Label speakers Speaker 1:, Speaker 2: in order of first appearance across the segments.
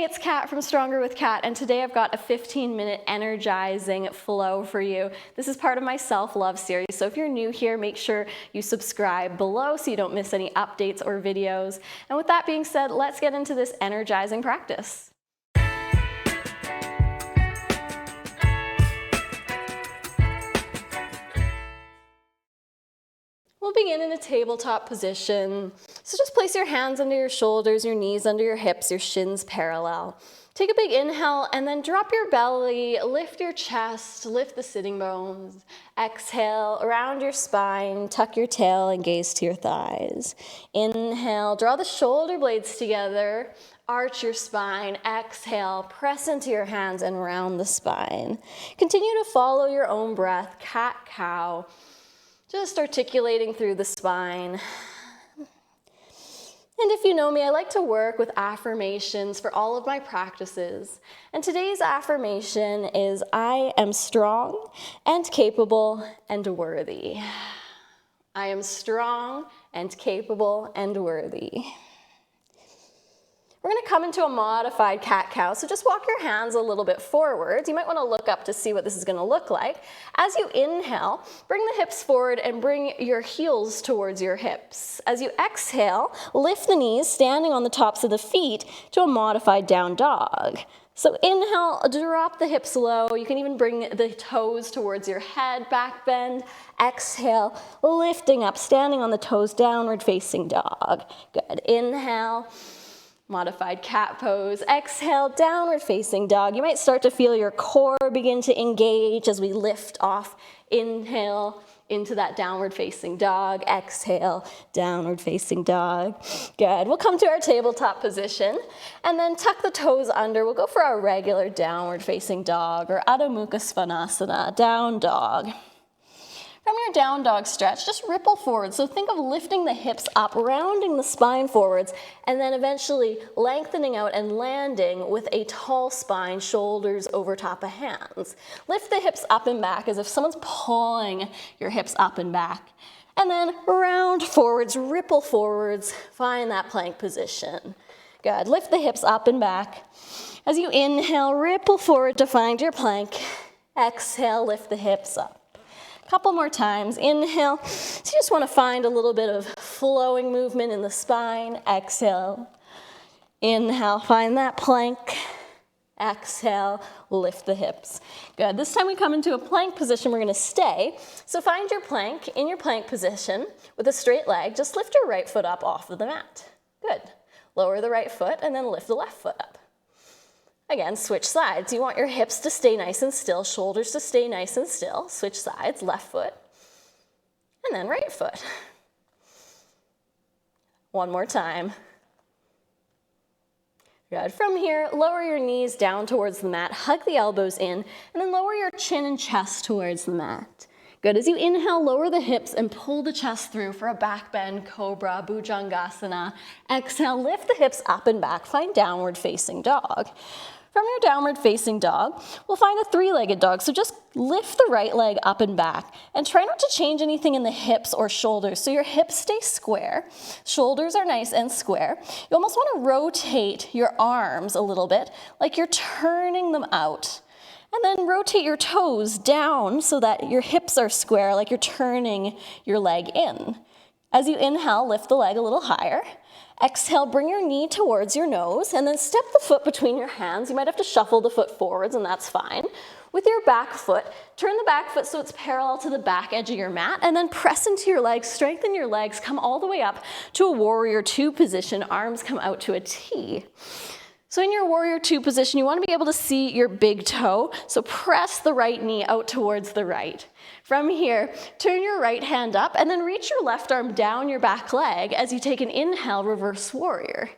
Speaker 1: it's Kat from Stronger with Kat, and today I've got a 15-minute energizing flow for you. This is part of my self-love series, so if you're new here, make sure you subscribe below so you don't miss any updates or videos. And with that being said, let's get into this energizing practice. We'll begin in a tabletop position. So just place your hands under your shoulders, your knees under your hips, your shins parallel. Take a big inhale and then drop your belly, lift your chest, lift the sitting bones. Exhale, around your spine, tuck your tail and gaze to your thighs. Inhale, draw the shoulder blades together, arch your spine. Exhale, press into your hands and round the spine. Continue to follow your own breath, cat-cow. Just articulating through the spine. And if you know me, I like to work with affirmations for all of my practices. And today's affirmation is, I am strong and capable and worthy. I am strong and capable and worthy. We're going to come into a modified cat-cow, so just walk your hands a little bit forward. You might want to look up to see what this is going to look like. As you inhale, bring the hips forward and bring your heels towards your hips. As you exhale, lift the knees, standing on the tops of the feet, to a modified down dog. So inhale, drop the hips low. You can even bring the toes towards your head, back bend. Exhale, lifting up, standing on the toes, downward facing dog. Good. Inhale. Modified cat pose. Exhale, downward facing dog. You might start to feel your core begin to engage as we lift off. Inhale into that downward facing dog. Exhale, downward facing dog. Good. We'll come to our tabletop position and then tuck the toes under. We'll go for our regular downward facing dog or Adho Mukha Svanasana, down dog. From your down dog stretch, just ripple forward. So think of lifting the hips up, rounding the spine forwards, and then eventually lengthening out and landing with a tall spine, shoulders over top of hands. Lift the hips up and back as if someone's pulling your hips up and back. And then round forwards, ripple forwards, find that plank position. Good. Lift the hips up and back. As you inhale, ripple forward to find your plank. Exhale, lift the hips up. Couple more times. Inhale. So you just want to find a little bit of flowing movement in the spine. Exhale. Inhale. Find that plank. Exhale. Lift the hips. Good. This time we come into a plank position. We're going to stay. So find your plank. In your plank position with a straight leg, just lift your right foot up off of the mat. Good. Lower the right foot and then lift the left foot up. Again, switch sides. You want your hips to stay nice and still, shoulders to stay nice and still. Switch sides, left foot, and then right foot. One more time. Good. From here, lower your knees down towards the mat, hug the elbows in, and then lower your chin and chest towards the mat. Good. As you inhale, lower the hips and pull the chest through for a back bend, cobra, bhujangasana. Exhale, lift the hips up and back, find downward facing dog. From your downward facing dog, we'll find a three-legged dog. So just lift the right leg up and back and try not to change anything in the hips or shoulders. So your hips stay square, shoulders are nice and square. You almost want to rotate your arms a little bit, like you're turning them out. And then rotate your toes down so that your hips are square, like you're turning your leg in. As you inhale, lift the leg a little higher. Exhale, bring your knee towards your nose, and then step the foot between your hands. You might have to shuffle the foot forwards, and that's fine. With your back foot, turn the back foot so it's parallel to the back edge of your mat, and then press into your legs, strengthen your legs, come all the way up to a warrior two position. Arms come out to a T. So in your warrior two position, you want to be able to see your big toe. So press the right knee out towards the right. From here, turn your right hand up and then reach your left arm down your back leg as you take an inhale, reverse warrior.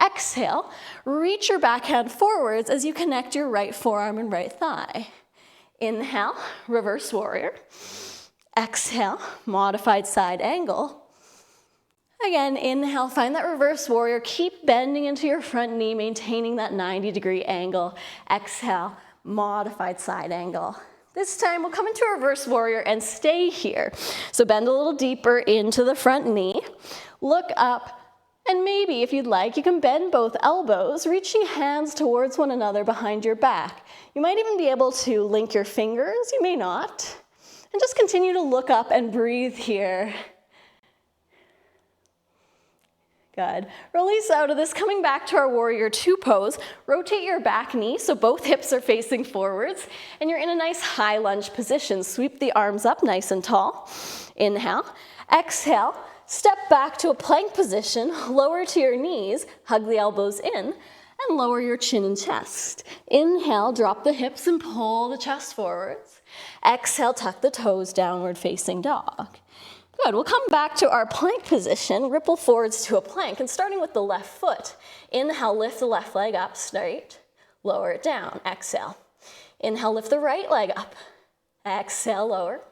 Speaker 1: Exhale, reach your back hand forwards as you connect your right forearm and right thigh. Inhale, reverse warrior. Exhale, modified side angle. Again, inhale, find that reverse warrior. Keep bending into your front knee, maintaining that 90-degree angle. Exhale, modified side angle. This time we'll come into a reverse warrior and stay here. So bend a little deeper into the front knee. Look up, And maybe, if you'd like, you can bend both elbows, reaching hands towards one another behind your back. You might even be able to link your fingers, you may not. And just continue to look up and breathe here. Good. Release out of this, coming back to our warrior two pose. Rotate your back knee so both hips are facing forwards, and you're in a nice high lunge position. Sweep the arms up nice and tall. Inhale. Exhale. Step back to a plank position, lower to your knees, hug the elbows in, and lower your chin and chest. Inhale, drop the hips and pull the chest forwards. Exhale, tuck the toes, downward facing dog. Good, we'll come back to our plank position, ripple forwards to a plank, and starting with the left foot. Inhale, lift the left leg up straight, lower it down, exhale. Inhale, lift the right leg up, exhale, lower.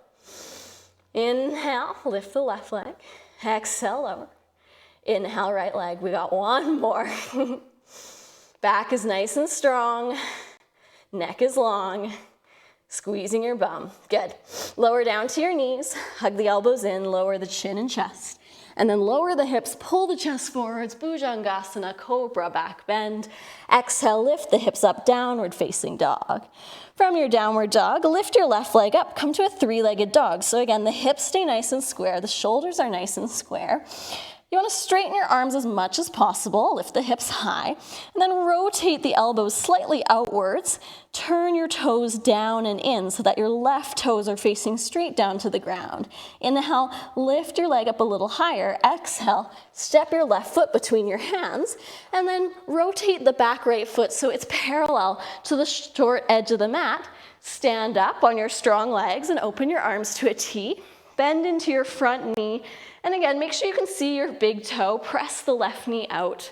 Speaker 1: Inhale, lift the left leg. Exhale, lower. Inhale, right leg. We got one more. Back is nice and strong. Neck is long. Squeezing your bum. Good. Lower down to your knees. Hug the elbows in. Lower the chin and chest. And then lower the hips. Pull the chest forwards. Bhujangasana, cobra, back bend. Exhale, lift the hips up, downward facing dog. From your downward dog, lift your left leg up, come to a three-legged dog. So again, the hips stay nice and square, the shoulders are nice and square. You want to straighten your arms as much as possible, lift the hips high, and then rotate the elbows slightly outwards. Turn your toes down and in so that your left toes are facing straight down to the ground. Inhale, lift your leg up a little higher. Exhale, step your left foot between your hands, and then rotate the back right foot so it's parallel to the short edge of the mat. Stand up on your strong legs and open your arms to a T. Bend into your front knee. And again, make sure you can see your big toe. Press the left knee out.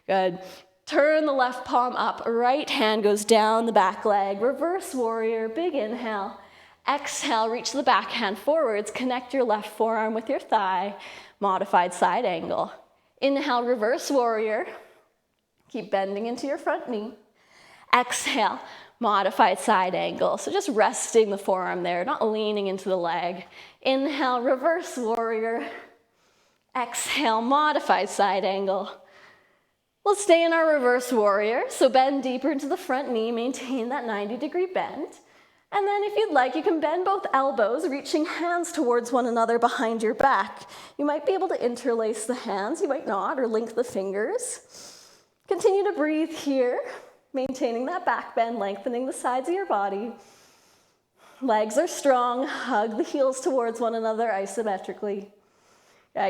Speaker 1: Good. Turn the left palm up. Right hand goes down the back leg. Reverse warrior. Big inhale. Exhale, reach the back hand forwards. Connect your left forearm with your thigh. Modified side angle. Inhale, reverse warrior. Keep bending into your front knee. Exhale, modified side angle. So just resting the forearm there, not leaning into the leg. Inhale, reverse warrior. Exhale, modified side angle. We'll stay in our reverse warrior. So bend deeper into the front knee, maintain that 90-degree bend. And then if you'd like, you can bend both elbows, reaching hands towards one another behind your back. You might be able to interlace the hands, you might not, or link the fingers. Continue to breathe here, maintaining that back bend, lengthening the sides of your body. Legs are strong, hug the heels towards one another isometrically.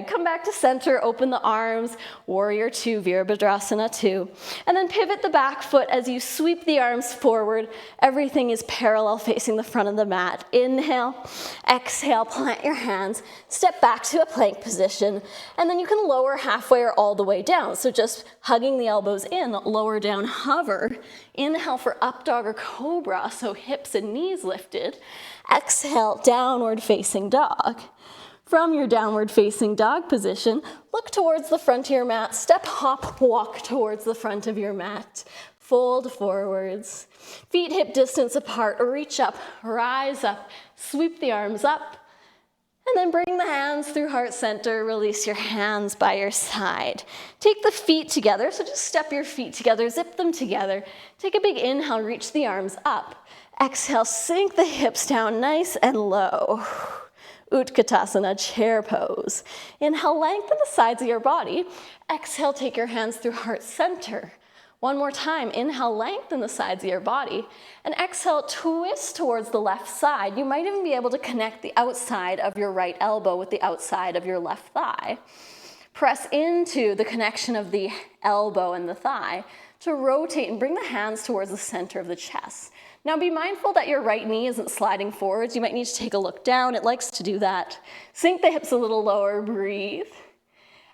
Speaker 1: Come back to center, open the arms, warrior two, Virabhadrasana two. And then pivot the back foot as you sweep the arms forward. Everything is parallel facing the front of the mat. Inhale, exhale, plant your hands, step back to a plank position, and then you can lower halfway or all the way down. So just hugging the elbows in, lower down, hover. Inhale for up dog or cobra, so hips and knees lifted. Exhale, downward facing dog. From your downward facing dog position, look towards the front of your mat, step, hop, walk towards the front of your mat. Fold forwards, feet hip distance apart, reach up, rise up, sweep the arms up, and then bring the hands through heart center, release your hands by your side. Take the feet together, so just step your feet together, zip them together. Take a big inhale, reach the arms up. Exhale, sink the hips down nice and low. Utkatasana, chair pose. Inhale, lengthen the sides of your body. Exhale, take your hands through heart center. One more time, inhale, lengthen the sides of your body. And exhale, twist towards the left side. You might even be able to connect the outside of your right elbow with the outside of your left thigh. Press into the connection of the elbow and the thigh to rotate and bring the hands towards the center of the chest. Now be mindful that your right knee isn't sliding forwards. You might need to take a look down. It likes to do that. Sink the hips a little lower, breathe.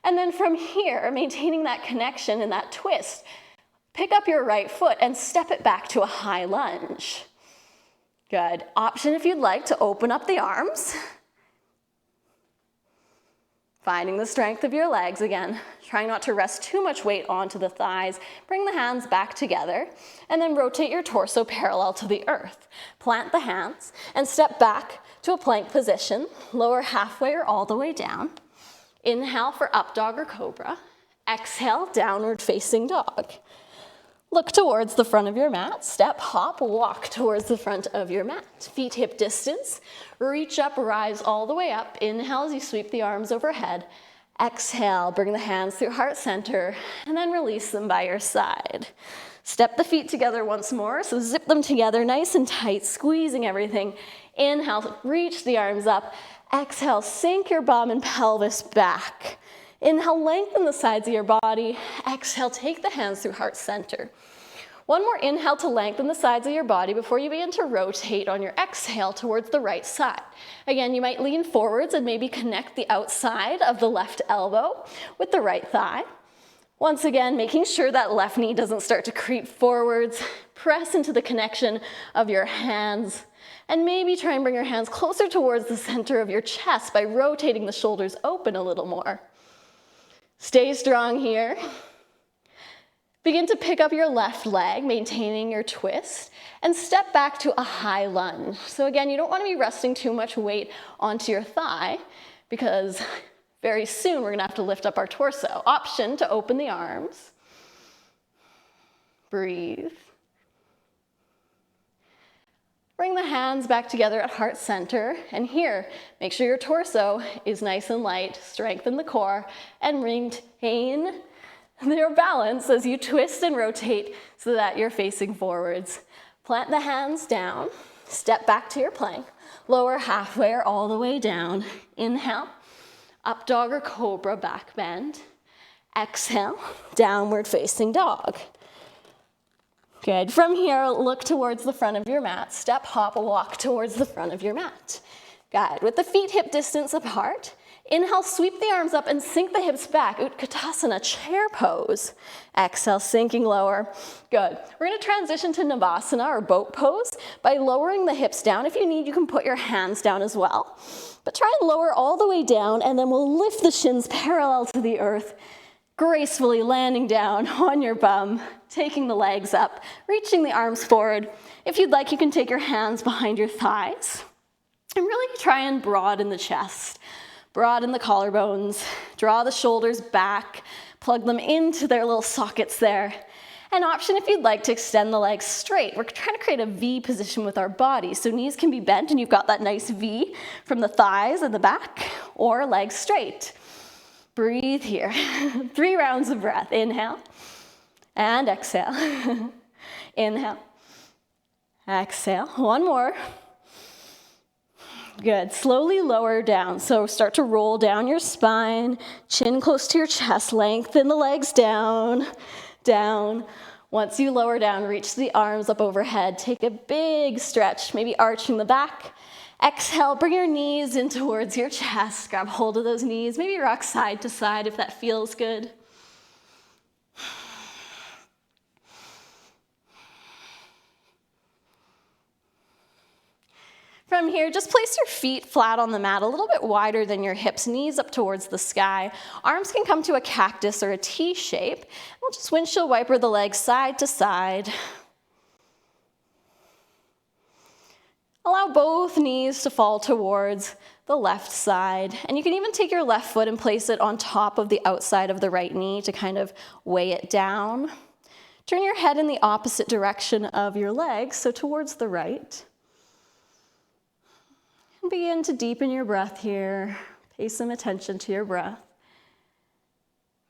Speaker 1: And then from here, maintaining that connection and that twist, pick up your right foot and step it back to a high lunge. Good. Option if you'd like to open up the arms. Finding the strength of your legs again, trying not to rest too much weight onto the thighs. Bring the hands back together and then rotate your torso parallel to the earth. Plant the hands and step back to a plank position. Lower halfway or all the way down. Inhale for up dog or cobra. Exhale, downward facing dog. Look towards the front of your mat. Step, hop, walk towards the front of your mat. Feet hip distance. Reach up, rise all the way up. Inhale as you sweep the arms overhead. Exhale, bring the hands through heart center, and then release them by your side. Step the feet together once more, so zip them together nice and tight, squeezing everything. Inhale, reach the arms up. Exhale, sink your bum and pelvis back. Inhale, lengthen the sides of your body. Exhale, take the hands through heart center. One more inhale to lengthen the sides of your body before you begin to rotate on your exhale towards the right side. Again, you might lean forwards and maybe connect the outside of the left elbow with the right thigh. Once again, making sure that left knee doesn't start to creep forwards. Press into the connection of your hands. And maybe try and bring your hands closer towards the center of your chest by rotating the shoulders open a little more. Stay strong here. Begin to pick up your left leg, maintaining your twist, and step back to a high lunge. So again, you don't want to be resting too much weight onto your thigh because very soon we're going to have to lift up our torso. Option to open the arms. Breathe. Bring the hands back together at heart center, and here, make sure your torso is nice and light, strengthen the core, and maintain your balance as you twist and rotate so that you're facing forwards. Plant the hands down, step back to your plank, lower halfway or all the way down. Inhale, up dog or cobra, back bend. Exhale, downward facing dog. Good. From here, look towards the front of your mat. Step, hop, walk towards the front of your mat. Good. With the feet hip distance apart, inhale, sweep the arms up and sink the hips back. Utkatasana, chair pose. Exhale, sinking lower. Good. We're going to transition to Navasana or boat pose by lowering the hips down. If you need, you can put your hands down as well. But try and lower all the way down, and then we'll lift the shins parallel to the earth, gracefully landing down on your bum, taking the legs up, reaching the arms forward. If you'd like, you can take your hands behind your thighs and really try and broaden the chest, broaden the collarbones, draw the shoulders back, plug them into their little sockets there. An option if you'd like to extend the legs straight. We're trying to create a V position with our body, so knees can be bent and you've got that nice V from the thighs and the back, or legs straight. Breathe here. 3 rounds of breath. Inhale and exhale. Inhale. Exhale. One more. Good. Slowly lower down. So start to roll down your spine, chin close to your chest, lengthen the legs down, down. Once you lower down, reach the arms up overhead. Take a big stretch, maybe arching the back. Exhale, bring your knees in towards your chest. Grab hold of those knees. Maybe rock side to side if that feels good. From here, just place your feet flat on the mat, a little bit wider than your hips, knees up towards the sky. Arms can come to a cactus or a T shape. We'll just windshield wiper the legs side to side. Allow both knees to fall towards the left side. And you can even take your left foot and place it on top of the outside of the right knee to kind of weigh it down. Turn your head in the opposite direction of your legs, so towards the right. And begin to deepen your breath here. Pay some attention to your breath.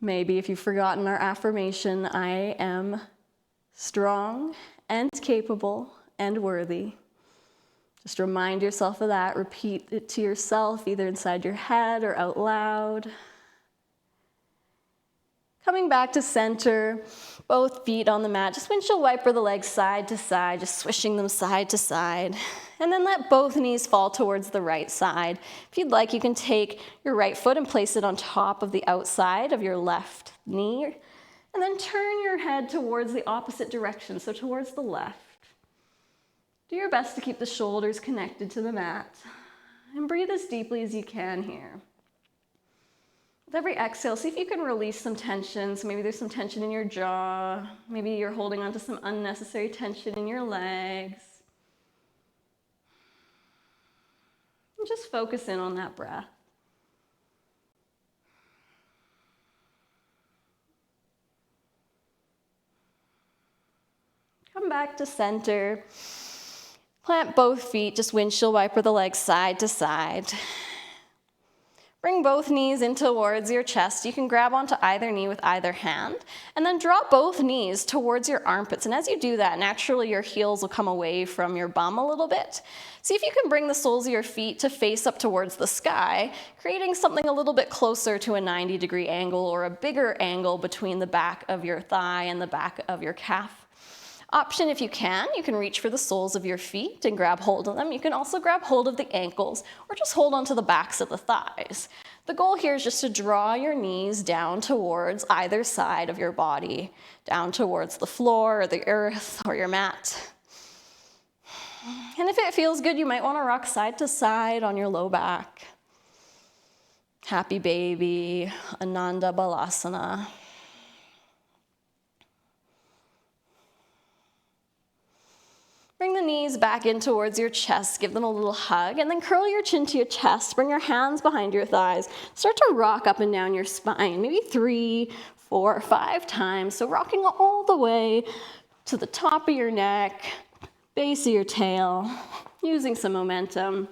Speaker 1: Maybe if you've forgotten our affirmation, I am strong and capable and worthy. Just remind yourself of that. Repeat it to yourself, either inside your head or out loud. Coming back to center, both feet on the mat. Just windshield wiper the legs side to side, just swishing them side to side. And then let both knees fall towards the right side. If you'd like, you can take your right foot and place it on top of the outside of your left knee. And then turn your head towards the opposite direction, so towards the left. Do your best to keep the shoulders connected to the mat. And breathe as deeply as you can here. With every exhale, see if you can release some tension. So maybe there's some tension in your jaw. Maybe you're holding on to some unnecessary tension in your legs. And just focus in on that breath. Come back to center. Plant both feet, just windshield wiper the legs side to side. Bring both knees in towards your chest. You can grab onto either knee with either hand, and then drop both knees towards your armpits. And as you do that, naturally your heels will come away from your bum a little bit. See if you can bring the soles of your feet to face up towards the sky, creating something a little bit closer to a 90-degree angle or a bigger angle between the back of your thigh and the back of your calf. Option, if you can reach for the soles of your feet and grab hold of them. You can also grab hold of the ankles or just hold onto the backs of the thighs. The goal here is just to draw your knees down towards either side of your body, down towards the floor or the earth or your mat. And if it feels good, you might want to rock side to side on your low back. Happy baby, Ananda Balasana. Bring the knees back in towards your chest, give them a little hug, and then curl your chin to your chest. Bring your hands behind your thighs. Start to rock up and down your spine, maybe 3, 4, 5 times. So rocking all the way to the top of your neck, base of your tail, using some momentum. And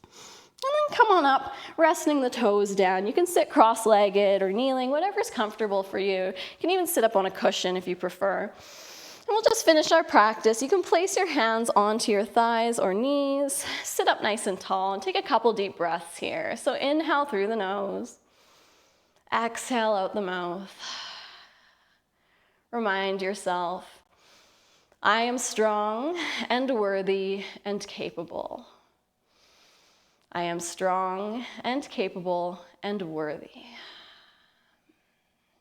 Speaker 1: then come on up, resting the toes down. You can sit cross-legged or kneeling, whatever's comfortable for you. You can even sit up on a cushion if you prefer. And we'll just finish our practice. You can place your hands onto your thighs or knees, sit up nice and tall, and take a couple deep breaths here. So inhale through the nose, exhale out the mouth. Remind yourself, I am strong and worthy and capable. I am strong and capable and worthy.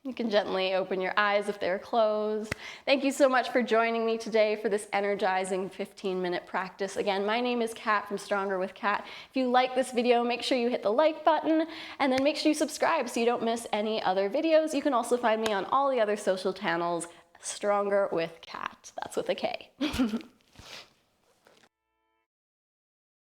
Speaker 1: You can gently open your eyes if they're closed. Thank you so much for joining me today for this energizing 15-minute practice. Again, my name is Kat from Stronger with Kat. If you like this video, make sure you hit the like button, and then make sure you subscribe so you don't miss any other videos. You can also find me on all the other social channels, Stronger with Kat. That's with a K.